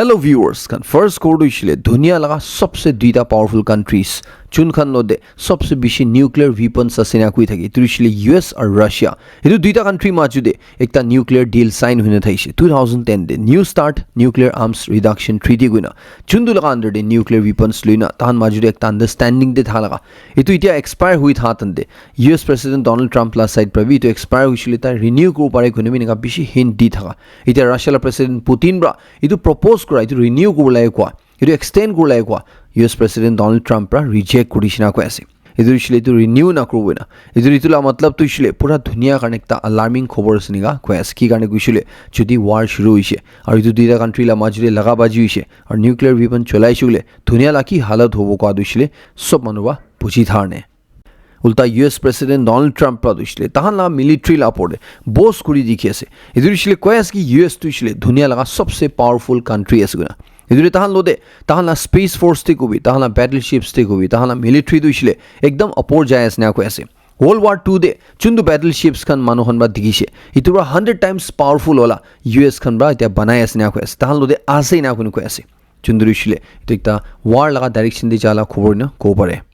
Hello viewers, kan first kodu ishile dunia laga sabse duita powerful countries chun khan lode sabse bishi nuclear weapons asina kui thaki tu ishile US or Russia edu duita country majude ekta nuclear deal sign hoina thaise 2010 de New Start Nuclear Arms Reduction Treaty guina chundu laga under de nuclear weapons luina tahan majude ekta understanding de thalaga etu itia expire hui thatan de US President Donald Trump la side prabi to expire huishile ta renew ko pare kone minga bishi hint di thaga itia Russia la President Putin bra etu propose itu renew kurlai kwa itu extend kurlai kwa US President Donald Trump ra reject kurishina ko ase itu ishile itu renew na kurwena itu itula matlab tu ishile pura dunia karne ekta alarming khobor asiniga ko ase ki karne guishile jodi war shuru hoise aru itu duita country la majure laga baji hoise aru nuclear weapon cholai shule dunia la ki halat hobo ko adushile sob manuwa buji tharne ulta US President Donald Trump pra dushile tahan la military la porde boss kuri dikhi ase edu ishile koy as ki US tu ishile dunia laga sabse powerful country ase guna edu tahan lode tahan la space force te kobi tahan la battleships te kobi tahan la military tu ishile ekdam apor jay as na ko ase World War II de chundu battleships kan manuhan ba digishe itura 100 times powerful hola US kan ba eta banai as na ko ase tahan lode ase na ko ase chundu ishile etu ekta war laga direction de jala khobor na ko pare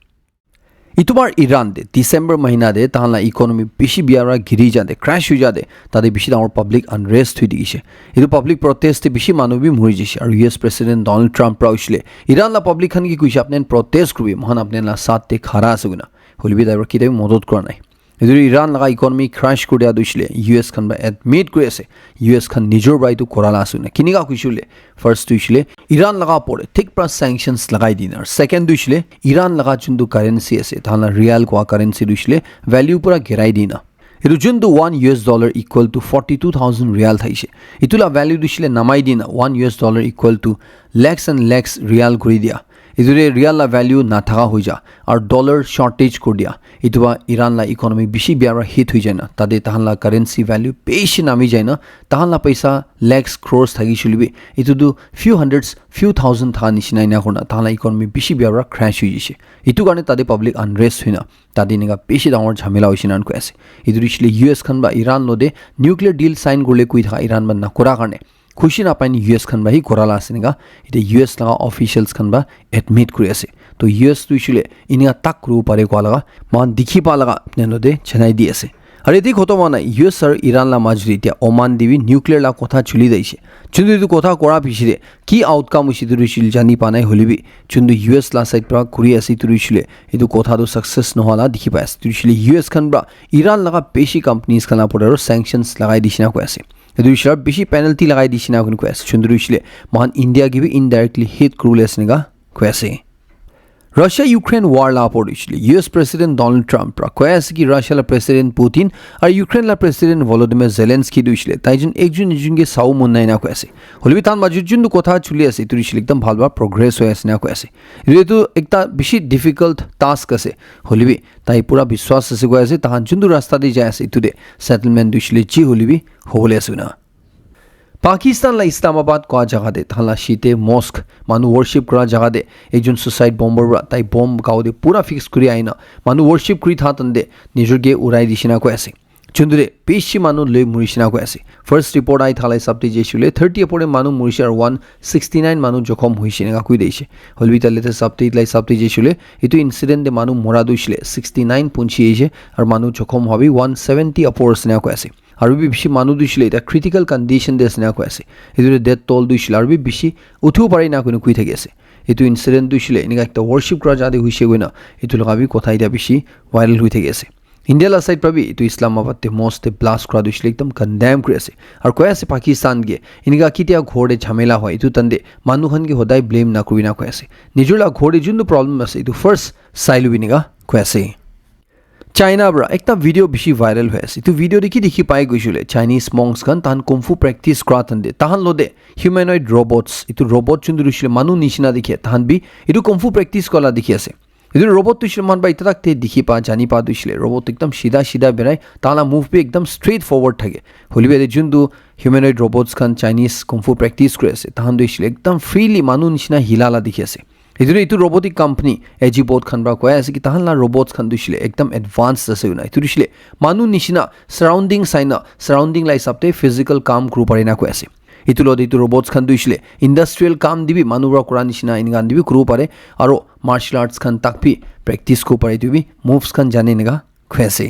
Itubar Iran de December mahina de tahanla economy bishi biara giri jade crash hui jade tade bishi dangor public unrest hui digise itu public protest te bishi manu bi mori jise aru US President Donald Trump ra usle Iran la public khan ki kuise apne protest kurbi mohan apne la sath te khara asuguna holbi daibar ki de modod kora nai edu Iran laga economy crash kuria duisle US khan ba admit kuri ase US khan nijor bai tu korala asuna kiniga kuisule first duisle Iran laga pore thick pra sanctions lagai dinar second duisle Iran laga chundu currency ase thana real kwa currency duisle value pura gerai dina edu jundu $1 equal to 42,000 real thaise itula value duisle namai dina $1 equal to lakhs and lakhs real kuri dia idure real la value na thaga hoija ar dollar shortage kor dia ituwa Iran la economy bishi biara hit hui jaina tade tahan la currency value pesh nami jaina tahan la paisa lakhs crores thagi shulbi itu du few hundreds few thousand tha nishina ina korna tahan la economy bishi biara crash hui jise itu garne tade public unrest huina tade niga peshi dangor jhamela hoisina ko ase idu ishile US khan ba Iran lode nuclear deal sign gorle kui tha Iran ban na kora garne खुशी ना pine US खन बा ही कोराला आसेनेगा इते US लगा officials खन बा admit करि आसे तो US तो इशुले इनिया तक रु पारे को लगा मान दिखि पा लगा अपने नदे छनाई दि आसे अरे देखो तो माना US और ईरान ला माजरी त्या ओमान दिवि न्यूक्लियर ला कोथा चुली दैसे चुन्दु दु कोथा कोरा पिसिरे की आउटकम उसी दुरिशिल जानि पानाय होलिबि चुन्दु US ला साइड प्रा कुरि आसे तुरिशिले इदु कोथा दु सक्सेस नहला दिखि पास तुरिशिले US खन बा ईरान लगा पेशी कंपनीज खना पडरो सैंक्शंस लगाइ दिसिना को आसे edu ishar bishi penalty lagai disina kun ko ase chundru ishile mohan India gi bi indirectly hit kurule asnega ko ase Russia Ukraine war la por ishile US President Donald Trump ra ko ase ki Russia la President Putin ar Ukraine la President Volodymyr Zelensky du ishile taijun ekjun ejun ge sau monnai na ko ase holbi tan majujun du kotha chuli ase tu ishile ekdam bhalba progress hoy ase na ko ase etu ekta bishi difficult task ase holbi tai pura biswas ase ko ase tahan jundu rasta de jay ase tu de settlement du ishile ji holbi hobole ase na Pakistan la Islamabad ko jagah de thala shite mosque manu worship kora jagah de ekjon suicide bomber ra tai bomb kaude pura fix kuri aina manu worship kuri thatan de nijurge urai dishina ko ase chundure peshi manu le murishina ko ase first report ai thalai sabti jeshule 30 apore manu murishar 169 manu jokhom hoishina kui deise holbi talete sabti lai sabti jeshule itu incident de manu mora duishile 69 punchi eje ar manu jokhom hobi 170 apores na ko ase aru bi bishi manu duishile eta critical condition des na ko ase idure death toll duishile aru bi bishi uthu pari na kunu kui thagi ase etu incident duishile eniga ekta worship kora jade huise goina etu laga bi kotha ida bishi viral hui thagi ase India la side prabi etu Islamabad te most blast kora duishile ekdam condemn kri ase ar ko ase Pakistan ge eniga kitia ghode jhamela hoy etu tande manu khan ge hodai blame na kurina ko ase nijula ghode jundu problem ase etu first sailu biniga ko ase China bra ekta video bishi viral hoy ase tu video dikhi pai goishule Chinese monks kan tan kung fu practice kra tande tahan lode humanoid robots itu robot chundu shile manu nishina dikhe tahan bi itu kung fu practice kola dikhi ase itu robot tu shile man ba itarak te dikhi pa jani pa du shile robot ekdam sida berai tala move bi ekdam straight forward thage holibe de jundu humanoid robots kan Chinese kung fu practice kre ase tahan du shile ekdam freely manu nishina hilala dikhi ase Idure itu robotic company Agibot khan ba ko ase ki tahan la robots khan dushile ekdam advanced ase una itu dushile manu nishina surrounding saina surrounding lai sabte physical काम group arena ko ase ইটো লগত ইটো robots খান দুইছিলে industrial কাম দিবি মানুহৰ কৰা নিচিনা ইনগান দিবি কৰিব পাৰে আৰু মাৰ্শাল আৰ্টছ খান তাকপি প্ৰেক্টিছ কৰিব পাৰে দিবি মুভছ খান জানে নিগা খুৱাছে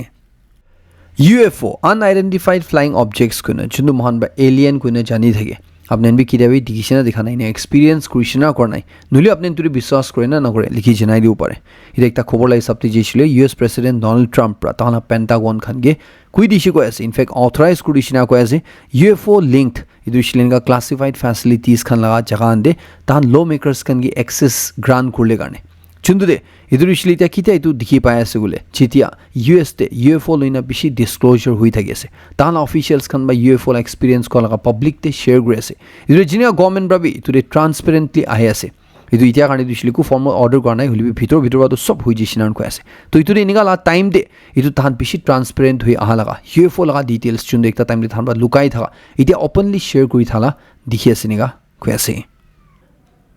UFO unidentified flying objects কোনে যোনটো মহান বা এলিয়েন কোনে জানি থাকে আপনি এনবি কিদাবি দেখিছে না দেখা নাই না এক্সপেৰিয়েন্স কৰিছে না কৰা নাই নলি আপনি তুই বিশ্বাস কৰে না নকৰে লিখি জনাই দিব পাৰে এটা একটা খবৰ লাই সপ্তাহ যেছিলে US প্ৰেসিডেন্ট ডোনাল্ড ট্ৰাম্প তাহলা পেন্টাগন খানগে কুই দিছে কৈ আছে ইনফেক্ট অথৰাইজ কৰিছে না কৈ আছে UFO linked ইদু শ্ৰীলংকা ক্লাসিফাইড ফ্যাসিলিটিজ খান লাগা জাগা আনদে তান ল মেকাৰ্স খানগে এক্সেস গ্ৰান্ট কৰলে কাৰণে চুন্দুদে ইদুৰ ইছলিতা কিতা ইটো দেখি পাই আছে গুলে চিতিয়া US তে UFO লইনা বেছি ডিসক্লোজার হৈ থাকি আছে তান অফিশিয়ালস খান বা UFO এক্সপেৰিয়েন্স কলকা পাব্লিক তে শেয়াৰ কৰি আছে ইদুৰ জিনিয়া গভৰ্নমেন্ট ব্ৰাবি ইটোৰে ট্ৰান্সপাৰেন্টলি আহি আছে ইটো ইতিয়া কাৰণে দিছিলিকু ফৰ্ম অৰ্ডাৰ কৰা নাই হলিবি ভিতৰ বাটো সব হৈ জিছিনান কৈ আছে তো ইটোৰে নিগালা টাইম দে ইটো তান বেছি ট্ৰান্সপাৰেন্ট হৈ আহা লাগা UFO লাগা ডিটেইলস চুন্দে একটা টাইম দে তান বা লুকাই থাকা ইতিয়া ওপেনলি শেয়ার কৰি থালা দেখি আছে নিগা কৈ আছে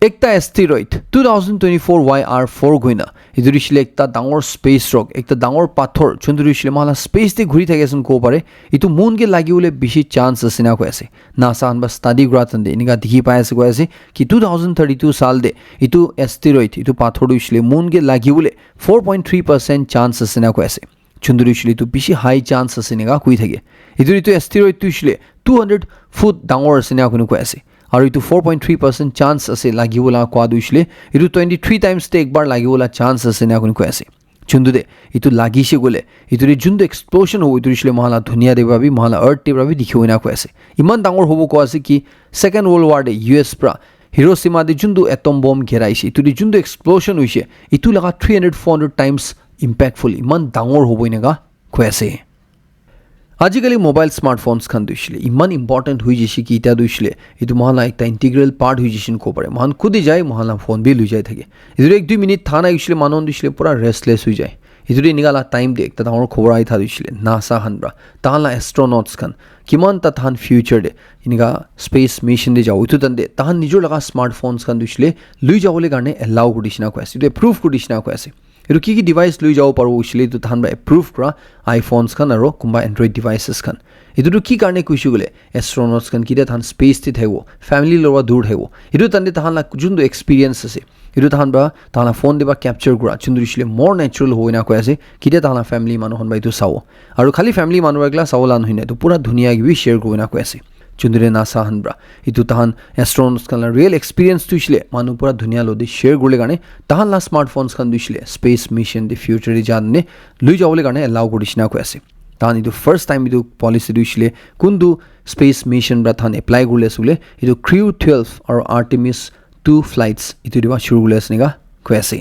একটা এষ্টেৰয়েড 2024 YR4 গইনা ইটো দিছিলে একটা ডাঙৰ স্পেস ৰক একটা ডাঙৰ পাথৰ যোনটো দিছিলে মালা স্পেস তে ঘূৰি থাকে আছেন কো পাৰে ইটো মুন কে লাগিবলে বেছি চান্স আছে না কৈ আছে নাসা আনবা ষ্টাডি গ্ৰাতন দে নিগা দেখি পাই আছে কৈ আছে কি 2032 সাল দে ইটো এষ্টেৰয়েড ইটো পাথৰ দিছিলে মুন কে লাগিবলে 4.3% চান্স আছে না কৈ আছে যোনটো দিছিলে ইটো বেছি হাই চান্স আছে নিগা কৈ থাকে ইটো এষ্টেৰয়েড দিছিলে 200 ফুট ডাঙৰ আছে না কৈ আছে আৰু ইটো 4.3% চান্স আছে লাগিবলা কোৱা দুইছিলে ইটো 23 টাইমছ তে একবাৰ লাগিবলা চান্স আছে না কৈ আছে চুন্দুদে ইটো লাগিছে গলে ইটোৰে যোনটো এক্সপ্লোশন হৈ ইটোছিলে মহালা ধুনিয়া দেবাবি মহালা আৰ্থ দেবাবি দেখিও না কৈ আছে ইমান ডাঙৰ হ'ব কোৱা আছে কি সেকেন্ড ওয়াৰ্ল্ড ওয়াৰ দে US প্ৰা হিৰোশিমা দে যোনটো এটম বম ঘেৰাইছে ইটোৰে যোনটো এক্সপ্লোশন হৈছে ইটো লগা 300-400 টাইমছ ইম্পেক্টফুল ইমান ডাঙৰ হ'ব ইনগা কৈ আছে আজিকালি মোবাইল স্মার্টফোনস খান দুইছিলে ইমান ইম্পর্টেন্ট হৈ গৈছে কি এটা দুইছিলে ইটো মহালা একটা ইন্টিগ্রাল পার্ট হৈ গৈছে কো পাৰে মহান খুদি যায় মহালা ফোন বি লৈ যায় থাকে ইটো 1-2 মিনিট থানা গৈছিলে মানুহ দিছিলে পুরা রেস্টলেস হৈ যায় ইটো নিগালা টাইম দে একটা ডাঙৰ খবৰ আই থা দিছিলে নাসা হানব্ৰা তাহলা এস্ট্ৰোনটস খান কিমান তা তাহান ফিউচাৰ দে ইনগা স্পেস মিশন দে যাও ইটো তন্দে তাহান নিজৰ লগা স্মাৰ্টফোনস খান দিছিলে লৈ যাবলৈ কাৰণে এলাউ কৰিছিনা কৈ আছে ইটো এপ্ৰুভ কৰিছিনা কৈ আছে এটো কি ডিভাইস লৈ যাব পাৰো উছলি তো তাহান বা এপ্ৰুভ কৰা আইফোনস খান আৰু কোনবা এন্ড্ৰইড ডিভাইসেস খান এটো কি কাৰণে কৈছো গলে এস্ট্ৰোনটস খান কিটা তাহান স্পেস তে থাকিব ফ্যামিলি লৱা দূৰ থাকিব এটো তন্দে তাহান লা যোনটো এক্সপেৰিয়েন্স আছে এটো তাহান বা তাহান ফোন দিবা ক্যাপচাৰ কৰা যোনটো দিছিলে মোৰ নেচাৰেল হৈ না কৈ আছে কিটা তাহান ফ্যামিলি মানুহন বা ইটো চাও আৰু খালি ফ্যামিলি মানুহ একলা চাওলা নহয় না তো পুৰা ধুনিয়া গবি শেয়াৰ কৰি না কৈ আছে চুন্দুৰে নাসা হানব্ৰা ইটো তাহান এস্ট্ৰোনটস খান ৰিয়েল এক্সপেৰিয়েন্স তুইছিলে মানুহ পুৰা ধুনিয়া লদি শেয়াৰ কৰিলে কাৰণে তাহান লা স্মাৰ্টফোনস খান দুইছিলে স্পেস মিশন দি ফিউচাৰে জাননে লৈ যাবলৈ কাৰণে এলাউ কৰিছিনা কৈ আছে তাহান ইটো ফাৰ্স্ট টাইম ইটো পলিসি দুইছিলে কোনটো স্পেস মিশন ব্ৰা তাহান এপ্লাই কৰিলে সুলে ইটো ক্ৰিউ 12 আৰু আৰ্টেমিস 2 ফ্লাইটস ইটো দিবা শুৰু কৰিলে আছে নিগা কৈ আছে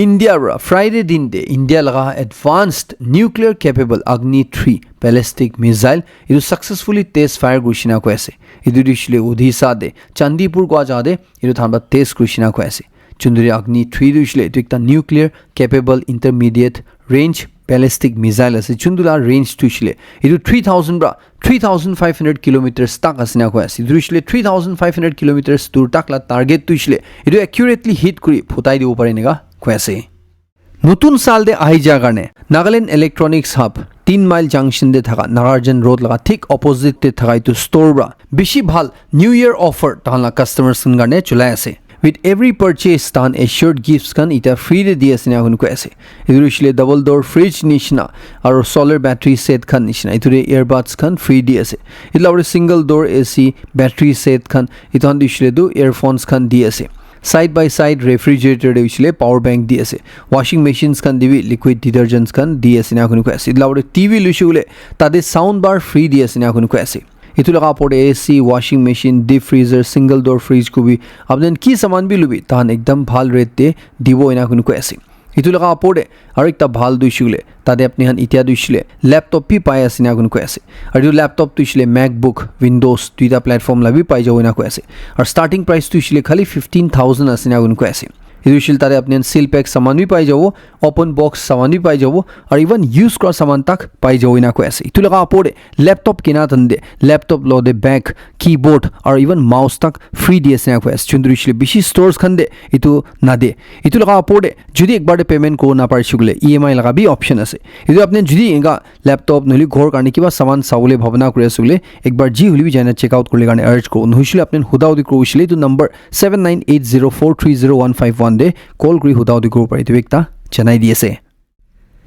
India Friday din de India laga advanced nuclear capable Agni 3 ballistic missile idu successfully test fire gushina ko ase idu dishile Odisha de Chandipur ko ajade idu thamba test gushina ko ase chunduri Agni 3 dishile idu ekta nuclear capable intermediate range ballistic missile ase chundula range tuishile idu 3500 kilometers tak asina ko ase idu dishile 3500 kilometers dur tak la target tuishile idu accurately hit kuri phutai dibo pare nega কৈছে নতুন সাল দে আহি যা কাৰণে Nagaland electronics hub 3 mile junction দে থাকা Nagarjun road লগা ঠিক অপোজিট তে থাকা ইটো ষ্ট'ৰ ব্ৰা বেছি ভাল নিউ ইয়াৰ অফাৰ তাহলা কাস্টমাৰ্ছ কাৰণে চলাই আছে with every purchase tan assured gifts kan ita free de diye sina hun ko ase idur isle double door fridge nishna aro solar battery set kan nishna iture earbuds kan free di ase itla or single door AC battery set kan itan isle do earphones kan di ase side by side refrigerator de isle power bank di ase washing machines kan dibi liquid detergents kan di ase na hun ko ase itla or TV lushule tade sound bar free di ase na hun ko ase इतु लगा पड़े AC washing machine deep freezer single door fridge को भी आपने की सामान भी लुबी तान एकदम भाल रेट दे दिवो इना कुन को ऐसे इतु लगा पड़े और एक भाल दुइशिले तादे अपने हन इत्या दुइशिले लैपटॉप भी पाए सिना कुन को ऐसे और जो लैपटॉप दुइशिले मैकबुक विंडोज दुइटा प्लेटफॉर्म ला भी पाई जाओ इना को ऐसे और स्टार्टिंग प्राइस दुइशिले खाली 15000 असिना कुन को ऐसे इधर इशिल तारे अपने सील पैक सामान भी पाई जाओ ओपन बॉक्स सामान भी पाई जाओ और इवन यूज कर सामान तक पाई जाओ इना को ऐसे इतु लगा पोड़े लैपटॉप किना तंदे लैपटॉप लो दे बैक कीबोर्ड और इवन माउस तक फ्री दिए से ना को ऐसे चुंदर इशिल बिशी स्टोर्स खंदे इतु ना दे इतु लगा पोड़े जुदी एक बार पेमेंट को ना पार शुगले EMI लगा भी ऑप्शन है इधर अपने जुदी इनका लैपटॉप नली घोर करने के बाद सामान साउले भवना करे सुगले एक बार जी हुली भी जाना चेकआउट कर लेगा अर्ज को नहुशिले अपने हुदाउदी को उशिले तो नंबर 7980430151 दे कॉल करी हुदाउदी को पर इतु एकता चनाई दिए से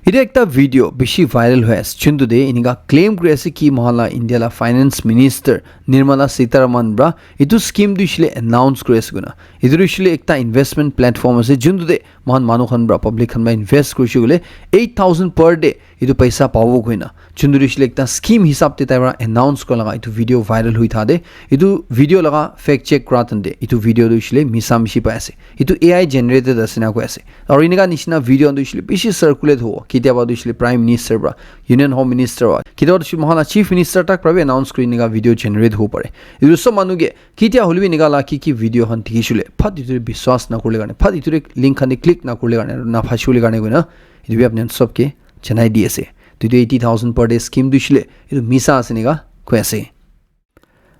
इधर एकता वीडियो बिशी वायरल हुआ है चुंदु दे इनका क्लेम करे से कि महला इंडिया ला फाइनेंस मिनिस्टर निर्मला सीतारमण ब्रा इतु स्कीम दुशिले अनाउंस करे से गुना इधर इशिले एकता इन्वेस्टमेंट प्लेटफॉर्म से चुंदु दे महान मानु खन ब्रा पब्लिक खन में इन्वेस्ट करे गुले 8000 पर डे इतु पैसा पावो कोइना चुंदु इशिले एकता स्कीम हिसाब ते ताइबरा अनाउंस को लगा इतु वीडियो वायरल हुई था दे इतु वीडियो लगा फैक्ट चेक करातन दे इतु वीडियो दुशिले मिसा मिशी पासे इतु AI जनरेटेड असना को ऐसे और इनका निशना वीडियो दुशिले बिशी सर्कुलेट हो किताबा दुशिले प्राइम मिनिस्टर ब्रा यूनियन होम मिनिस्टर किताबा दुशिले महाना चीफ मिनिस्टर तक प्रवे अनाउंस करी निका वीडियो जनरेट हो पड़े इतु सब मानुगे कितिया होलबी निकाला कि वीडियो हन थिकिसुले फत इतु विश्वास न करले गाने फत इतु लिंक हन क्लिक न करले गाने ना फाशुले गाने गना इतु भी अपने सबके चनाई दिए से तो 80,000 पर डे स्कीम दुशिले इतु मिसा आसनेगा कैसे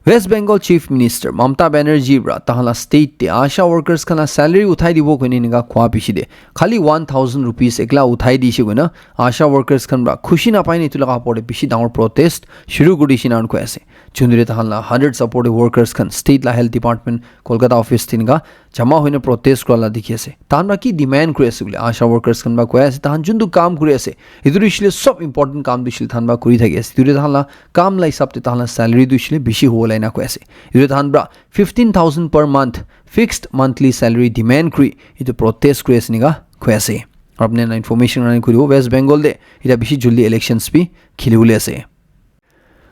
waste Bengal chief minister Mamata Banerjee ब्रा तहला स्टेट ते आशा वर्कर्स खना सैलरी उठाई दिबो कोनी निगा ख्वा पिसिदे खाली 1000 रुपीस एकला उठाई दिसे गना आशा वर्कर्स खन ब्रा खुशी ना पाइने तुलगा पड़े पिसि डाउन प्रोटेस्ट शुरू गुडिसिन अन को ऐसे चुंदरे तहला 100 सपोर्टिव वर्कर्स खन स्टेट ला हेल्थ डिपार्टमेंट कोलकाता ऑफिस तिनगा जमा होइने प्रोटेस्ट करला दिखिसे तानरा की डिमांड करेसे बोले आशा वर्कर्स खन बा कोयासे तान जुंदु काम करेसे इदुर इशले सब इंपोर्टेंट काम दुशिल थान बा करि थाकेसे इदुर तहला काम लाई सबते तहला सैलरी दुशिले बिशी होला ना कैसे इधर थान ब्रा 15,000 per month fixed monthly salary demand करी इधर प्रोटेस्ट क्रेस निगा कैसे और अपने ना इन्फॉर्मेशन रानी करी वेस्ट बंगाल दे इधर बिशी जल्दी इलेक्शंस भी खिलुले से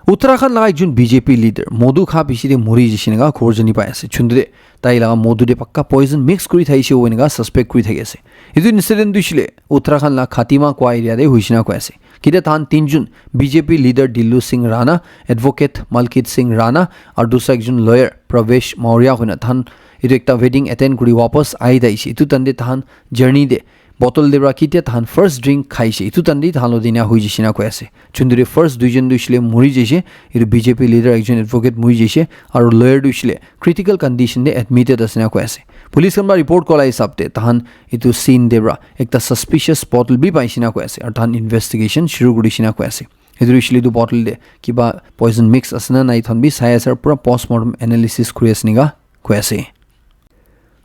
उत्तराखंड लगा जुन बीजेपी लीडर मधु खा बिशी मुरी जिसिनगा खबर जनी पाएसे छुंदे ताई लगा मधु दे पक्का पॉइजन मिक्स करी थाइसे ओनिगा सस्पेक्ट करी थाकेसे इदु इंसिडेंट दुशिले उत्तराखंड ला खातिमा को एरिया दे हुइसिना कैसे किदे थान 3 जुन BJP leader Dillu Singh Rana advocate Malkit Singh Rana और दूसरा एक जुन लॉयर प्रवेश मौर्य होना थान इदु एकता वेडिंग अटेंड करी वापस आई दाइसी इतु तंदे थान जर्नी दे बोतल देब्रा किते थान फर्स्ट ड्रिंक खाइसे इतु तंदी थालो दिना हुइ जिसिना कैसे चुंदुरे फर्स्ट दुइजन दुइसले मुरि जैसे इदु बीजेपी लीडर एकजन एडवोकेट मुरि जैसे और लॉयर दुइसले क्रिटिकल कंडीशन दे एडमिटेड असना कैसे पुलिस कनबा रिपोर्ट कोला हिसाबते थान इतु सीन देब्रा एकता सस्पिशियस बोतल भी पाइसिना कैसे और थान इन्वेस्टिगेशन शुरू गुडिसिना कैसे इदु इशले दु बोतल दे किबा पॉइजन मिक्स असना नाइ थान भी सायसर पूरा पोस्टमार्टम एनालिसिस क्रिएसनिगा कैसे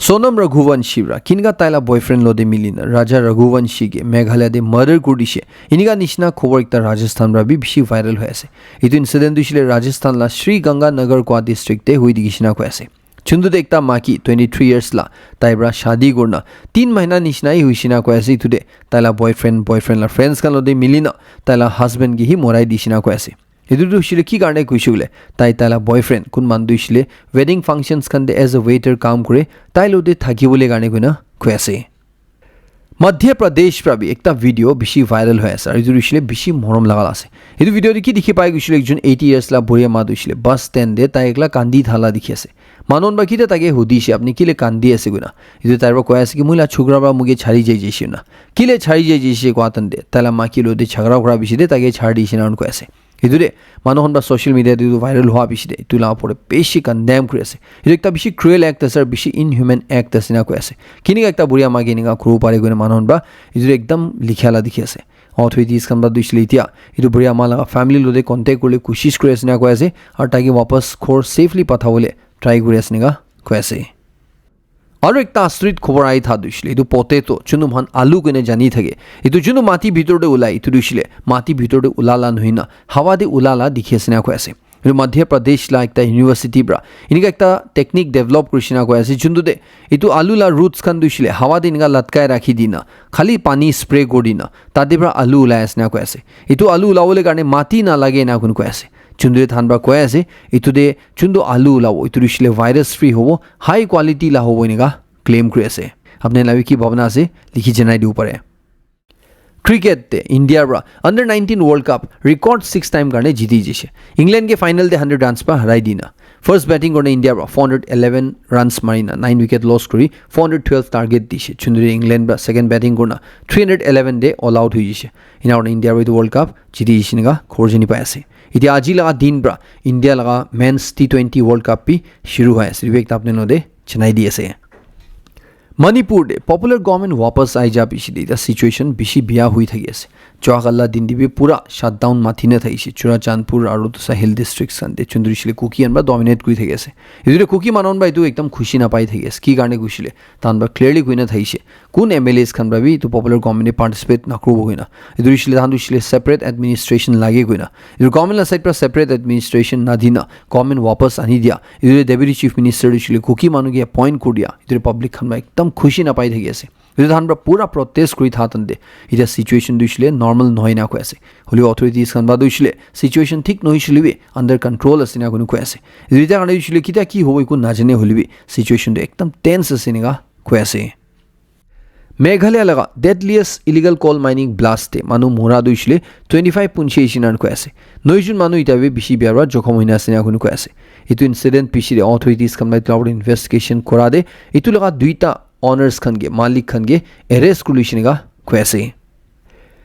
सोनम रघुवंशी ब्रा किनगा ताइला बॉयफ्रेंड लोदे मिलिन राजा रघुवंशी के मेघालय दे मर्डर कुडिशे इनिगा निशना खबर एकता राजस्थान ब्रा भी बिशी वायरल होयसे इतु इंसिडेंट दुशिले राजस्थान ला श्री गंगानगर को डिस्ट्रिक्ट ते हुई दिगिसिना कोयसे चुंदु देखता माकी 23 इयर्स ला ताइब्रा शादी गोरना 3 महीना निशनाई हुइसिना कोयसे इतुदे ताइला बॉयफ्रेंड ला फ्रेंड्स का लोदे मिलिना ताइला हस्बैंड की ही मोराई दिसिना कोयसे इदुदु शिले की गाने कुइसुले ताइला बॉयफ्रेंड कुन मानदु शिले वेडिंग फंक्शंस खंदे एज अ वेटर काम करे ताइलोदे थाकिबोले गाने गुना कोयसे मध्य प्रदेश पर भी एकता वीडियो बिशी वायरल हुआ है इदु शिले बिशी मरम लगाला से इदु वीडियो देखि दिखि पाइ गुइसुले एकजन 80 इयर्स ला बुरिया मादु शिले बस स्टैंड दे ताइकला कांदी थाला दिखि आसे मानन बाकी ते ताके हुदिसे अपनी किले कांदी आसे गुना इदु ताइबा कोयासे कि मुला छुगराबा मुगे छाड़ी जाई जेसी ना किले छाड़ी जाई जेसी को आतन दे ताला माकी लोदे झगड़ा घरा बिशी दे ताके छाड़ी सिना उनको ऐसे इदुरे मानोहन बा सोशल मीडिया दे वायरल हुआ बिशी तुला पड़े पेशी कंडेम करेसे इदु एकता बिशी क्रुएल एक्ट सर बिशी इनह्यूमन एक्ट सिना को ऐसे किनि एकता बुरिया मागे निगा क्रू पारे गने मानोहन बा इदुरे एकदम लिखाला दिखि आसे ऑथोरिटीज कन बा दुइसले इतिया इदु बुरिया माला फैमिली लोदे कांटेक्ट करले कोशिश करेसिना को ऐसे और ताकि वापस खोर सेफली पठावले ट्राई करेसिना को ऐसे और एक आश्रित खबर आई था दुशिले इदु पोटेटो चुनु मान आलू कने जानी थगे इदु जुनु माटी भितर दे उलाई इदु दुशिले माटी भितर दे उलाला नहिना हवा दे उलाला दिखेसना को ऐसे इदु मध्य प्रदेश ला एकता यूनिवर्सिटी ब्रा इनिका एकता टेक्निक डेवलप करसिना को ऐसे जुन्दु दे इदु आलू ला रूट्स खन दुशिले हवा दे निगा लटकाय राखि दिना खाली पानी स्प्रे गोडिना तादे ब्रा आलू उलायसना को ऐसे इदु आलू उलावले गाने माटी ना लागे ना कुन को ऐसे चुंदुरे थानबा कोयासे इतुदे चुंदु आलू लावो इतुरिशले वायरस फ्री होवो हाई क्वालिटी ला होवो निगा क्लेम क्रेसे अपने लावी की भावना से लिखी जनाई दे ऊपर है क्रिकेट ते इंडिया ब्रा under 19 world cup record 6 time करने जीती जिसे इंग्लैंड के फाइनल दे 100 रन्स पर हराई दीना ফাৰ্ষ্ট বেটিং কৰে ইণ্ডিয়াৰ 411 ৰানছ মাৰিনা 9 উইকেট লছ কৰি 412 টাৰ্গেট দিছে যোনটো ইংলেণ্ড বা সেকেন্ড বেটিং কৰনা 311 দে অল আউট হৈ গৈছে ইনাৰ ইণ্ডিয়াৰ এইটো ৱৰ্ল্ড কাপ জিতি দিছিনগা খৰজনি পাই আছে এতিয়া আজি লগা দিন পৰা ইণ্ডিয়া লগা মেন্স টি20 ৱৰ্ল্ড কাপ পি শুरू হৈ আছে ৰিবেক্ট আপনি নদে চেনাই দি আছে মণিপুৰ দে পপুলাৰ গভৰ্নমেণ্ট वापस আই যা পিছি দে সিচুৱেশ্যন বেছি বিয়া হৈ থাকি আছে যোৱাকালা দিন দিবি পুৰা শাটডাউন মাথিনে থাকিছে চুৰাচান্দপুৰ আৰু তুসা হিল ডিস্ট্ৰিক্ট সান্দে চুন্দুৰিছিলে কুকি আনবা ডমিনেট কৰি থাকি আছে এদিৰে কুকি মানন বা এটো একদম খুশি না পাই থাকি আছে কি কাৰণে গুছিলে তানবা ক্লিয়াৰলি কইনা থাকিছে কোন এমএলএস খান বাবি তো পপুলাৰ গভৰ্নমেণ্টে পাৰ্টিসিপেট নকৰব কইনা এদিৰিছিলে তানদুছিলে সেপাৰেট এডমিনিষ্ট্ৰেচন লাগে কইনা এদিৰ গভৰ্নমেণ্ট সাইড পৰা সেপাৰেট এডমিনিষ্ট্ৰেচন না দিনা গভৰ্নমেণ্ট वापस আনি দিয়া এদিৰে ডেপুটি চিফ মিনিষ্টাৰ দিছিলে কুকি মানুগে এপইন্ট কৰি দিয়া এদিৰ পাব্লিক খান একদম খুশি না পাই থাকি আছে ধানবা পুৰা প্ৰটেস্ট কৰি থাকতে এটা সিচুৱেশ্যন দিছিলে নৰ্মাল নহয় না কৈ আছে হলিও অথৰিটিজ খান বা দিছিলে সিচুৱেশ্যন ঠিক নহইছিলিবি আন্ডাৰ কন্ট্ৰোল আছে না কোনো কৈ আছে যেটা কাৰণে দিছিলে কিটা কি হ'ব একো নাজানে হলিবি সিচুৱেশ্যন একদম টেন্স আছে নিগা কৈ আছে মেঘালয় লগা ডেডলিয়েষ্ট ইলিগাল কোল মাইনিং ব্লাস্টে মানুহ মৰা দিছিলে 25 পুঞ্চিয়েছিনাৰ কৈ আছে 9 জন মানুহ ইটাবে বেছি বিয়াৰ জখম হৈ আছে না কোনো কৈ আছে এটো ইনসিডেন্ট পিছিলে অথৰিটিজ খান বাই ক্লাউড ইনভেস্টিগেশন কৰা দে এটো লগা দুইটা ऑनर्स खनगे मालिक खनगे अरेस्ट कुलिशनेगा क्वेसे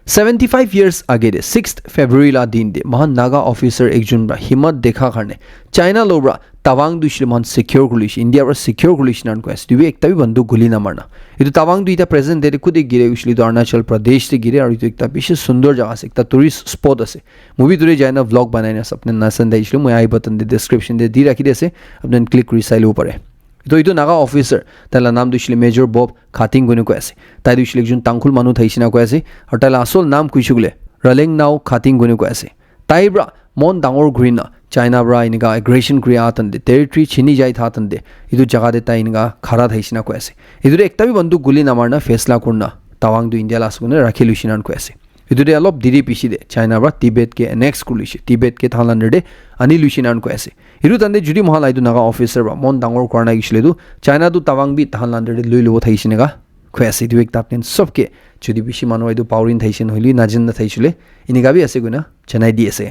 75 years आगे दे 6th February ला दिन दे महान नागा ऑफिसर एक जुन बा हिम्मत देखा करने चाइना लोब्रा तवांग दुशले महान सिक्योर कुलिश इंडिया रा सिक्योर कुलिश नान क्वेस दिबे एकता भी बंदूक गुली ना मारना इतो तवांग दुइटा प्रेजेंट दे खुद एक गिरे उछली तो अरुणाचल प्रदेश से गिरे और इतो एकता विशेष सुंदर जगह से एकता टूरिस्ट स्पॉट আছে मूवी तुरे जायना व्लॉग बनाइना अपने नासन देइछलो মই আই बटन दे डिस्क्रिप्शन दे দি রাখি দেছে আপনি ক্লিক কৰি চাইলো পারে তো ইটো নাগা অফিসার তাইলা নাম দিছিলে মেজর বব খাতিং গনে কৈ আছে তাই দিছিলে একজন তাংকুল মানুহ থাইছিনা কৈ আছে আৰু তাইলা আসল নাম কৈছিগুলে ৰলেং নাও খাতিং গনে কৈ আছে তাইব্ৰা মন ডাঙৰ ঘুৰিনা চাইনা ব্ৰা ইনগা এগ্ৰেশন ক্ৰিয়া আতন্দে টেৰিটৰি চিনি যাই থাতন্দে ইটো জাগা দে তাই ইনগা খাৰা থাইছিনা কৈ আছে ইটো একটা বি বন্দুক গুলি নামাৰনা ফেসলা কৰনা তাৱাং দু ইণ্ডিয়া লাসগুনে ৰাখি লুছিনান কৈ আছে ইটোতে অলপ দিৰি পিছি দে চাইনা ব্ৰা টিবেট কে নেক্সট কুলিছে টিবেট কে থালান্ডাৰ দে আনি লুছিনান কৈ আছে ইটো তান্দে যদি মহালাইটো নাগা অফিসাৰ বা মন ডাঙৰ কৰা নাগিছিলে দু চাইনা দু তাৱাং বি থালান্ডাৰ দে লৈ লব থাইছিনেগা কৈ আছে ইটো একটা আপনি সবকে যদি বেছি মানুহ ইটো পাউৰিন থাইছিন হলি নাজিন না থাইছিলে ইনিগাবি আছে গুনা চেনাই দি আছে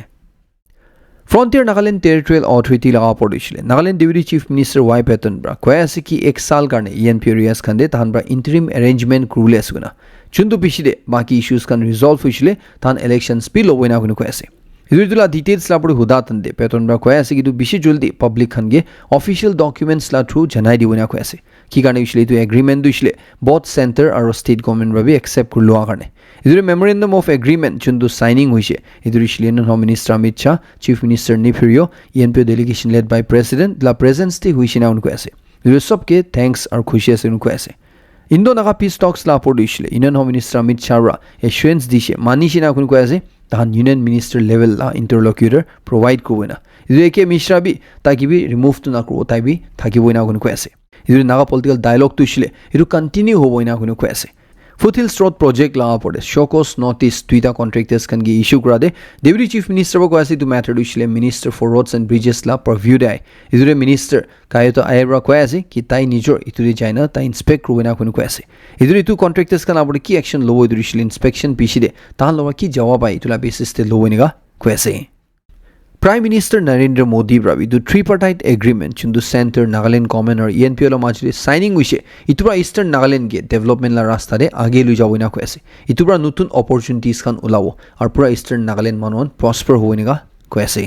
फ्रंटियर नागालैंड टेरिटोरियल अथॉरिटी लगा पड़िছিলে Nagaland deputy chief minister Y Patton ब्रा কৈ আছে কি এক সাল কাৰণে ইএনপি এৰিয়াস খান্দে তাহান ব্ৰা ইন্টাৰিম অ্যাৰেঞ্জমেন্ট ক্ৰুলে আছে গুনা চুন্দু পিছিলে বাকি ইস্যুস খান ৰিজলভ হৈছিলে তাহান ইলেকশনস পি লবইনা গুনা কৈ আছে ইদুলা ডিটেইলস লা পৰি হুদা তন্দে পেটন ব্ৰা কৈ আছে কিন্তু বেছি জলদি পাব্লিক খানগে অফিশিয়াল ডকুমেন্টস লা থ্ৰু জনাই দিবইনা কৈ আছে কি কাৰণে হৈছিলে ইটো এগ্ৰিমেন্ট দিছিলে বথ সেন্টাৰ আৰু ষ্টেট গভৰ্নমেন্ট বাবে একসেপ্ট কৰলোৱা কাৰণে ইদুৰে মেমোৰেন্ডাম অফ এগ্ৰিমেন্ট চুন্দু সাইনিং হৈছে ইদুৰে শিলেন home minister Amit Shah chief minister Neiphiu Rio ENP delegation led by president লা প্ৰেজেন্স তে হৈছে না উনকৈ আছে ইদুৰে সবকে থ্যাঙ্কস আৰু খুশি আছে উনকৈ আছে ইন্দো নাগা পিস টক্স লা পড়িছিলে ইউনিয়ন হোম মিনিষ্টাৰ অমিত শাহৰা এশুৱেন্স দিছে মানিছিনা উনকৈ আছে তাহান ইউনিয়ন মিনিষ্টাৰ লেভেল লা ইন্টাৰলকিউটৰ প্ৰোভাইড কৰবইনা ইদুৰে কে মিশ্ৰাবি তাকিবি ৰিমুভ তো না কৰব তাইবি থাকিবইনা উনকৈ আছে ইদুৰে নাগা পলিটিক্যাল ডায়ালগ তুছিলে ইটো কন্টিনিউ হবইনা উনকৈ আছে ফুটহিল স্ট্ৰোট প্ৰজেক্ট লা পড়ে শোকস নটিস দুইটা কন্ট্ৰাক্টৰ্স খান গে ইস্যু কৰা দে ডেপুটি চিফ মিনিষ্টাৰ কৈ আছে টু ম্যাটাৰ দিছিলে মিনিষ্টাৰ ফৰ ৰোডস এণ্ড ব্ৰিজেস লা প্ৰিভিউ দে ইদুৰে মিনিষ্টাৰ কায়তো আইব্ৰা কৈ আছে কি তাই নিজৰ ইতুৰে যায়না তাই ইনস্পেক্ট কৰবইনা কৈ আছে ইদুৰে টু কন্ট্ৰাক্টৰ্স খান আপৰে কি একশন লব ইদুৰিছিলে ইনস্পেকশন পিছি দে তাহান লবা কি জবাব আই ইতুলা বেসিস তে লবইনিগা কৈ আছে Prime Minister Narendra Modi bravi do tripartite agreement chundu center Nagaland government or ENPL majre signing hoise itubra Eastern Nagaland ge development la rasta re age lui jaboina কৈ আছে itubra nutun opportunities khan ulabo ar pura Eastern Nagaland manon prosper hoiniga কৈ আছে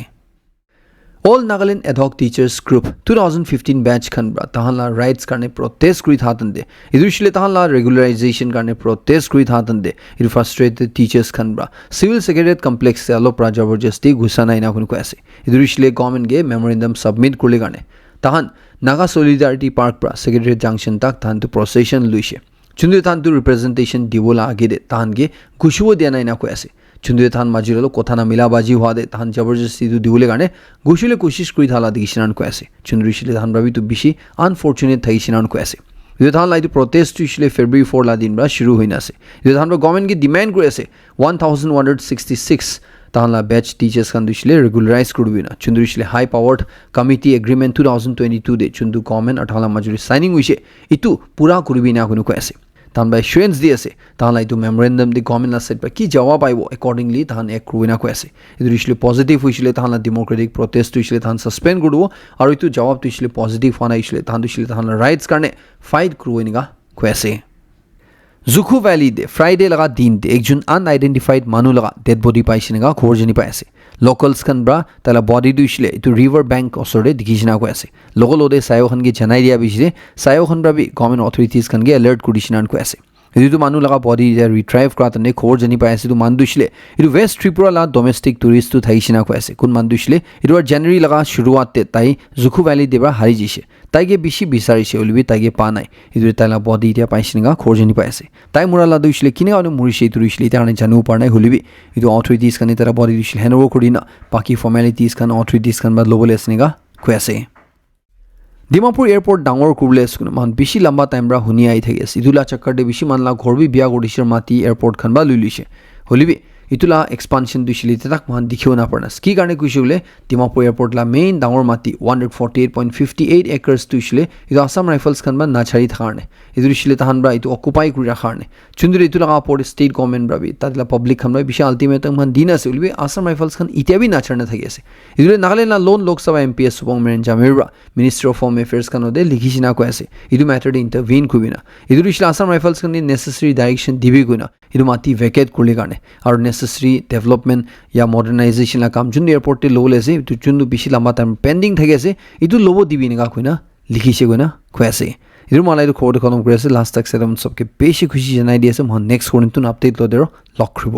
All Nagaland ad hoc teachers group 2015 batch khan bra tahanla rights karne protest kuri thatande idushile tahanla regularization karne protest kuri thatande idu frustrated teachers khan bra civil secretariat complex se alo pra jabarjasti ghusana ina kun ko ase idushile government ge memorandum submit kurle karne tahan Naga Solidarity Park pra secretariat junction tak tahan to procession luise chundu tahan to representation dibola age de tahan ge ghushubo diana ina ko ase চুন্দুৰে থান মাজিৰলো কথা না মিলাবাজি হোৱা দে তাহান জবৰদস্তি দিবলৈ কাৰণে গুছিলে কোশিশ কৰি থালা দিছিনান কৈ আছে চুন্দুৰিছিলে ধান ভাবি তো বেছি আনফৰ্চুনেট থাইছিনান কৈ আছে ইদু থান লাইটো প্ৰটেষ্ট হৈছিলে ফেব্ৰুৱাৰী 4 লা দিন বা শুৰু হৈ নাছে ইদু থান গভৰ্নমেণ্ট কে ডিমান্ড কৰি আছে 1166 তাহলা ব্যাচ টিচার্স খান দিছিলে রেগুলারাইজ করবি না চুন্দুরিছিলে হাই পাওয়ার্ড কমিটি এগ্রিমেন্ট 2022 দে চুন্দু গভর্নমেন্ট আঠালা মাজুরি সাইনিং হইছে ইতু পুরা করবি না কোনো কৈ আছে তাহান বা এছুৰেঞ্চ দি আছে তাহান এইটো মেমৰেণ্ডাম দি গভৰ্ণমেণ্ট ছাইড পৰা কি জবাব আহিব একৰ্ডিংলি তাহান এক ক্ৰুইনা কৈ আছে এইটো দিছিলে পজিটিভ হৈছিলে তাহান ডেম'ক্ৰেটিক প্ৰটেষ্ট হৈছিলে তাহান ছাছপেণ্ড কৰিব আৰু এইটো জবাবটো হৈছিলে পজিটিভ হোৱা নাইছিলে তাহান দিছিলে তাহান ৰাইটছ কাৰণে ফাইট ক্ৰুইনা কৈ আছে জুখু ভ্যালি দে ফ্ৰাইডে লগা দিন দে একজন আনআইডেণ্টিফাইড মানুহ লগা ডেড বডি পাইছে নেগা খবৰ জানি পাই আছে লোকেলছ খান ব্ৰা তালা বডি দিছিলে এইটো ৰিভাৰ বেংক ওচৰতে দেখিছিনা কৈ আছে লগতে চায়খানকে জনাই দিয়া বিছিলে চায়খান ব্ৰা গভৰ্ণমেণ্ট অথৰিটিজ খানকে এলাৰ্ট কৰিছিনান কৈ আছে এইটো মানুহ লগা বডি ৰিট্ৰাইভ কৰা তেনে খবৰ জানি পাই আছে এইটো মান দিছিলে এইটো ৱেষ্ট ত্ৰিপুৰা লগা ডমেষ্টিক টুৰিষ্টটো থাকিছিনা কৈ আছে কোন মান দিছিলে এইটো জানুৱাৰী লগা শুৰুৱাতে তাই জুখু ভ্যালি দেবা হাৰি গৈছে তাইকে বেছি বিচাৰিছে অলবি তাইকে পা নাই এইটো তাইলা বডি এতিয়া পাইছে নেগা খবৰ জানি পাই আছে তাই মৰালা দিছিলে কিনে আৰু মৰিছে এইটো দিছিলে এতিয়া কাৰণে জানিব পৰা নাই হলিবি এইটো অথৰিটিজ খানে তাৰা বডি দিছিলে হেনঅভাৰ কৰি না বাকী ফৰ্মেলিটিজ খান অথৰিটিজ খান বা ল'বলৈ আছে নেগা কৈ আছে ডিমাপুৰ এয়াৰপৰ্ট ডাঙৰ কৰিবলৈ আছে কোনো মান বেছি লম্বা টাইম পৰা শুনি আহি থাকি আছে ইটোলা চক্কৰতে বেছি মানলা ঘৰ বি বিয়া কৰিছে মাতি এয়াৰপৰ্ট খান বা লৈ লৈছে হলিবি ইটোলা এক্সপানশ্যন দিছিলে তাক মান দেখিব নাপাৰনাছ কি কাৰণে কৈছে বোলে ডিমাপুৰ এয়াৰপৰ্ট লা মেইন ডাঙৰ মাটি 148.58 একৰ্ছ দিছিলে এইটো আছাম ৰাইফলছ খান বা নাচাৰি কাৰণে এইটো দিছিলে তাহান বা এইটো অকুপাই কৰি ৰাখাৰ কাৰণে চুন্দুৰি এইটো লগা ওপৰত ষ্টেট গভৰ্ণমেণ্ট ভাবি তাতলা পাব্লিক খান বেছি আল্টিমেটাম মান দিন আছে বুলি আছাম ৰাইফলছ খান এতিয়া বি নাচাৰ নাথাকি আছে এইটো নাগালেণ্ড লোন লোকসভা এমপিএছ সুবংমেন জামিৰা মিনিষ্টাৰ অফ হোম এফেয়াৰ্ছ খানতে লিখিছিনা কৈ আছে এইটো মেটাৰতে ইণ্টাৰভিন কৰিবি না এইটো দিছিলে আছাম ৰাইফলছ খান নেচেচাৰী ডাইৰেকশ্যন দিবি গৈ না এইটো মাটি ভেকেট কৰিলে কাৰণে আৰু নেচেচাৰী ডেভেলপমেণ্ট ইয়া মডাৰ্ণাইজেশ্যন কাম যোনটো এয়াৰপৰ্টে ল'বলৈ আছে এইটো যোনটো বেছি লম্বা টাইম পেণ্ডিং থাকি আছে এইটো ল'ব দিবি এনেকা কৈ না লিখিছে গৈ না কৈ আছে এইটো মালাই এইটো খবৰটো খতম কৰি আছে লাষ্ট তাক চেদম চবকে বেছি খুচি জনাই দি আছে মই নেক্সট কৰিম আপডেট লৈ লগ কৰিব